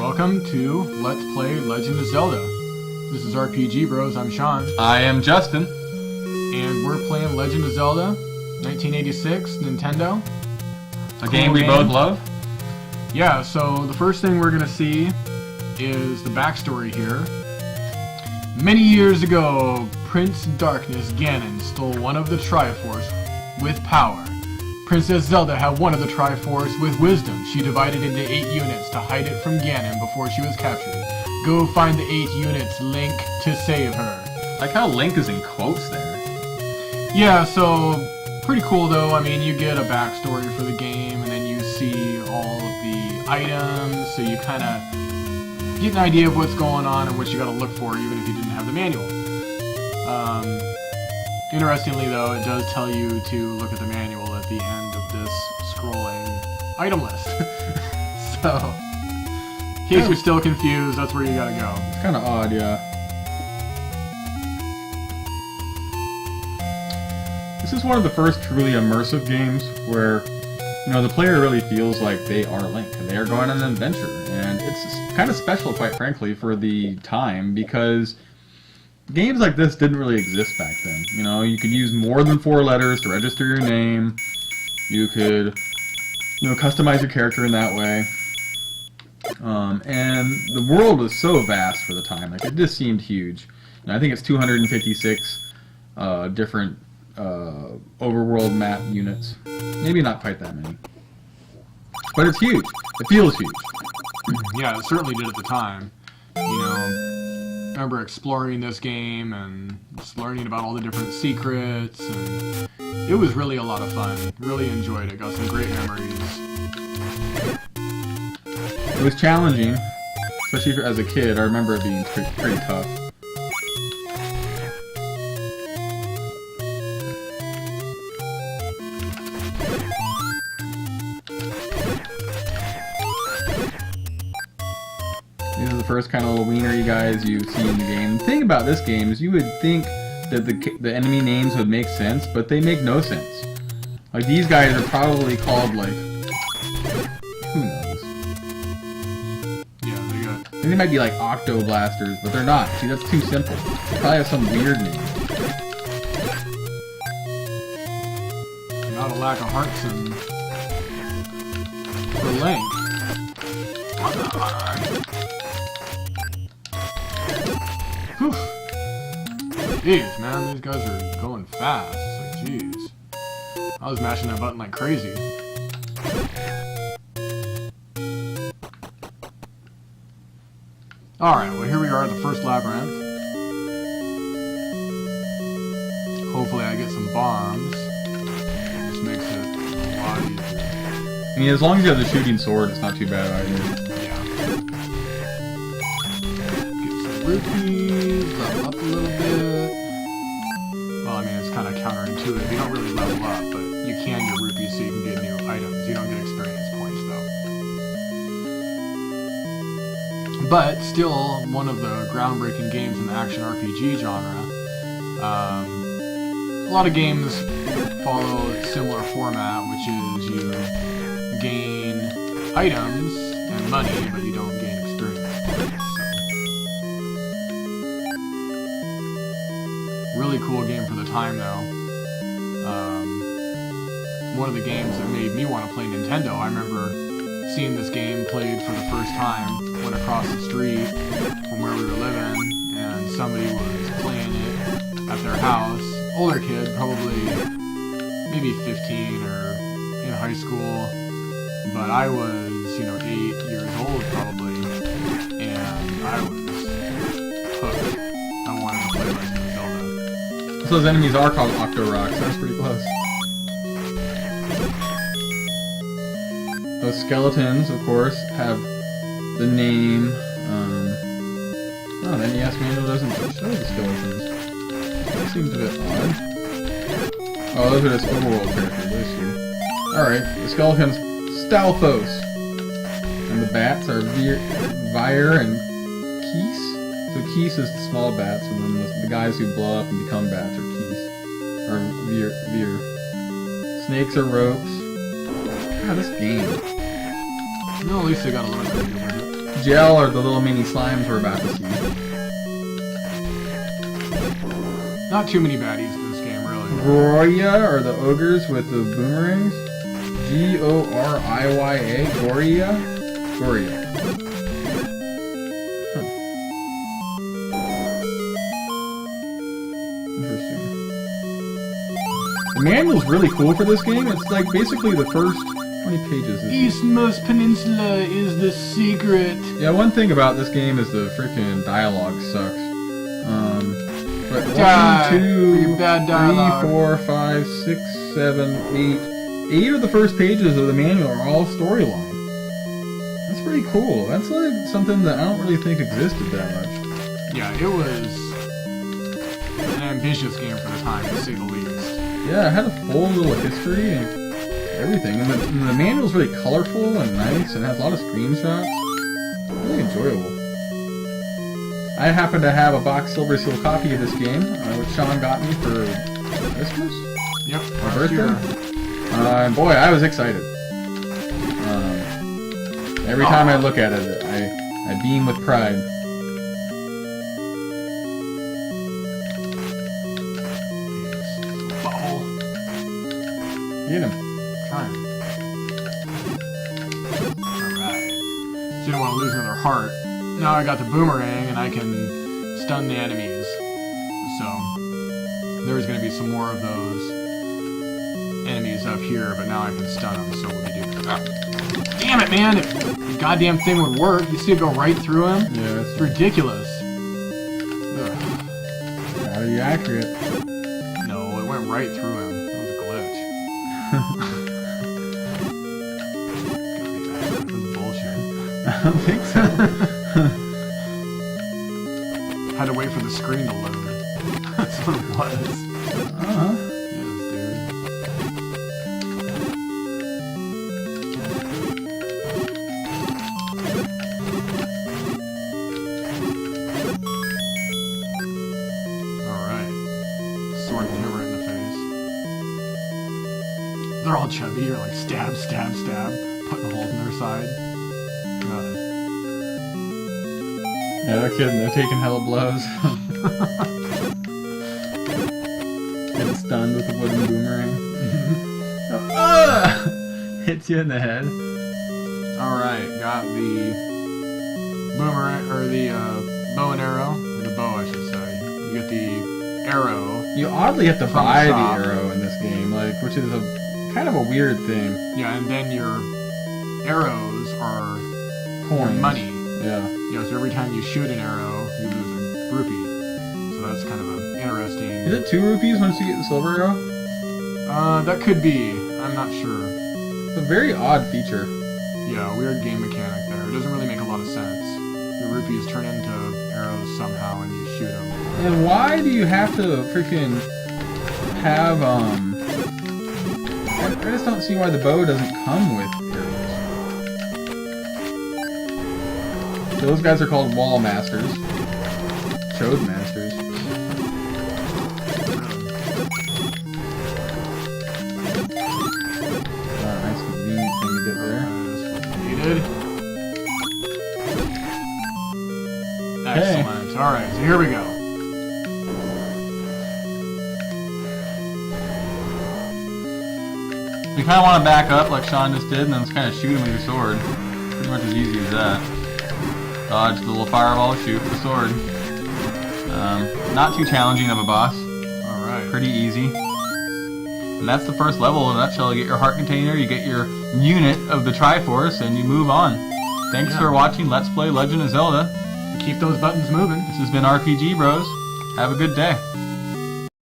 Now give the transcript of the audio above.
welcome to Let's Play Legend of Zelda. This is RPGBros, I'm Sean. I am Justin. And we're playing Legend of Zelda, 1986, Nintendo. A game we both love. Yeah, so the first thing we're going to see is the backstory here. Many years ago, Prince Darkness Ganon stole one of the Triforce with power. Princess Zelda had one of the Triforce with wisdom. She divided into 8 units to hide it from Ganon before she was captured. Go find the 8 units, Link, to save her. Like how Link is in quotes there. Yeah, so pretty cool though. I mean, you get a backstory for the game, and then you see all of the items, so you kind of get an idea of what's going on and what you got to look for, even if you didn't have the manual. Interestingly though, it does tell you to look at the manual at the end of this scrolling item list. So, in case you're still confused, that's where you gotta go. It's kind of odd, yeah. This is one of the first truly immersive games where, you know, the player really feels like they are Link and they are going on an adventure. And it's kind of special, quite frankly, for the time, because games like this didn't really exist back then. You know, you could use more than 4 letters to register your name. You could, you know, customize your character in that way. And the world was so vast for the time. Like, it just seemed huge. And I think it's 256 different overworld map units. Maybe not quite that many. But it's huge. It feels huge. Yeah, it certainly did at the time. You know, I remember exploring this game and just learning about all the different secrets, and it was really a lot of fun. Really enjoyed it. Got some great memories. It was challenging, especially as a kid. I remember it being pretty tough. These are the first kind of little wiener guys you see in the game. The thing about this game is you would think that the enemy names would make sense, but they make no sense. Like, these guys are probably called, like, who knows? Yeah, they got... I think they might be like Octoblasters, but they're not. See, that's too simple. They probably have some weird name. Not a lack of hearts and... for Link. Whew. Jeez, man, these guys are going fast. It's like, jeez. I was mashing that button like crazy. Alright, well here we are at the first labyrinth. Hopefully I get some bombs. This makes it a lot easier. I mean, as long as you have the shooting sword, it's not too bad either. Yeah. Get some rupees, level up a little bit. Well, I mean, it's kind of counterintuitive. You don't really level up, but you can get rupees so you can get new items. You don't get experience points, though. But still, one of the groundbreaking games in the action RPG genre. A lot of games follow a similar format, which is you gain items and money, but you don't gain experience points. So. Really cool game for the time, though. One of the games that made me want to play Nintendo. I remember seeing this game played for the first time. Went across the street from where we were living, and somebody was playing it at their house. Older kid, probably maybe 15 or in high school. But I was, you know, 8 years old probably, and I was hooked. I wanted to play Legend of Zelda. So those enemies are called Octorocks. That's pretty close. Those skeletons, of course, have the name. Oh, the NES manual doesn't show the skeletons. That seems a bit odd. Oh, those are just overworld characters, I see. Alright, the skeletons, Stalfos. And the bats are Vir and Keese. So Keese is the small bats, and then the guys who blow up and become bats are Keese. Or Vir. Snakes are ropes. God, this game. No, at least they got a little bit of it. gel are the little mini slimes we're about to see. Not too many baddies in this game, really. Goria are the ogres with the boomerangs. G-O-R-I-Y-A. Goria? Goria. Huh. Interesting. The manual's really cool for this game. It's like basically the first... How many pages is it? Eastmost Peninsula is the secret. Yeah, one thing about this game is the freaking dialogue sucks. But 1, 2, 3, 4, 5, 6, 7, 8. 8 of the first pages of the manual are all storyline. That's pretty cool. That's like something that I don't really think existed that much. Yeah, it was an ambitious game for the time, to say the least. Yeah, it had a full little history and everything. And the manual's really colorful and nice and has a lot of screenshots. Really enjoyable. I happen to have a box Silver Seal copy of this game, which Sean got me for Christmas? Yep, my birthday. Boy, I was excited. Every time I look at it, I beam with pride. Ball. Get him. Trying. Alright. So you don't want to lose another heart. Now I got the boomerang and I can stun the enemies. So there's going to be some more of those enemies up here, but now I can stun them, so we'll be doing that. Damn it, man! If the goddamn thing would work, you see it go right through him? Yeah, it's ridiculous. Ugh. Gotta be accurate. No, it went right through him. That was a glitch. Gotta be accurate. This is bullshit. I don't think so. Had to wait for the screen to load. That's what it was. Uh-huh. Yes, dude. Alright. Sword him right in the face. They're all chubby. You're like stab, stab, stab. Putting holes in their side. God. Yeah, they're kidding. They're taking hella blows. Getting stunned with a wooden boomerang. Hits you in the head. Alright, got the boomerang, or the bow and arrow. Or the bow, I should say. You get the arrow. You oddly have to From buy the the shop. arrow in this game, like, which is a kind of a weird thing. Yeah, and then your arrows are your Coins. money. Yeah. Yeah, so every time you shoot an arrow, you lose a rupee. So that's kind of an interesting... Is it 2 rupees once you get the silver arrow? That could be. I'm not sure. It's a very odd feature. Yeah, weird game mechanic there. It doesn't really make a lot of sense. The rupees turn into arrows somehow and you shoot them. And why do you have to freaking have, I just don't see why the bow doesn't come with arrows. Those guys are called wall masters. Chode masters. Nice convenient thing to get there. Needed. Excellent. Alright, so here we go. You kind of want to back up like Sean just did and then just kind of shoot him with your sword. Pretty much as easy as that. Dodge the little fireball, shoot with the sword. Not too challenging of a boss. Alright. Pretty easy. And that's the first level in a nutshell. You get your heart container, you get your unit of the Triforce, and you move on. Thanks for watching Let's Play Legend of Zelda. Keep those buttons moving. This has been RPG Bros. Have a good day.